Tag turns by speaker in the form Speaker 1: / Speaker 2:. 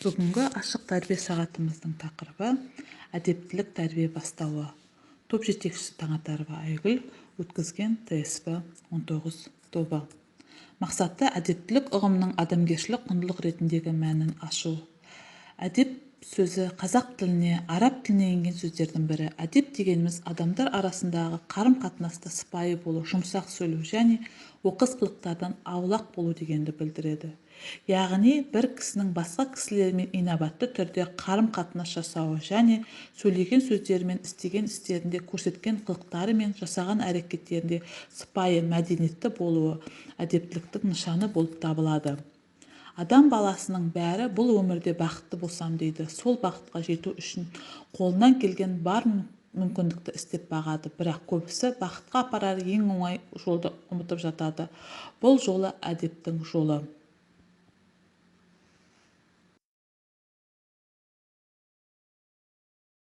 Speaker 1: Бүгінгі ашық тәрбие сағатымыздың тақырыбы әдептілік тәрбие бастауы. Топ жетекшісі Таңатарова Айгүл, өткізген ТСП 19 тобы. Мақсаты әдептілік ұғымының адамгершілік құндылық ретіндегі мәнін ашу. Әдеп сөзі қазақ тіліне, араб тіліне енген сөздердің бірі. Әдеп дегеніміз адамдар арасындағы қарым-қатынаста сыпайы болу, жұмсақ сөйлеу және оқыс қылықтардан аулақ болу дегенді білдіреді. Яғни бір кісінің басқа кісілермен инабатты түрде қарым-қатынас жасауы және сөйлеген сөздері мен істеген істерінде көрсеткен қылықтары мен жасаған әрекеттерінде сыпайы, мәдениетті болуы әдептіліктің нышаны болып табылады. Адам баласының бәрі бұл өмірде бақытты болсам дейді. Сол бақытқа жету үшін қолынан келген бар мүмкіндікті істеп бағады. Бірақ көбісі бақытқа апарар ең оңай жолды ұмытып жатады. Бұл жолы әдептің жолы.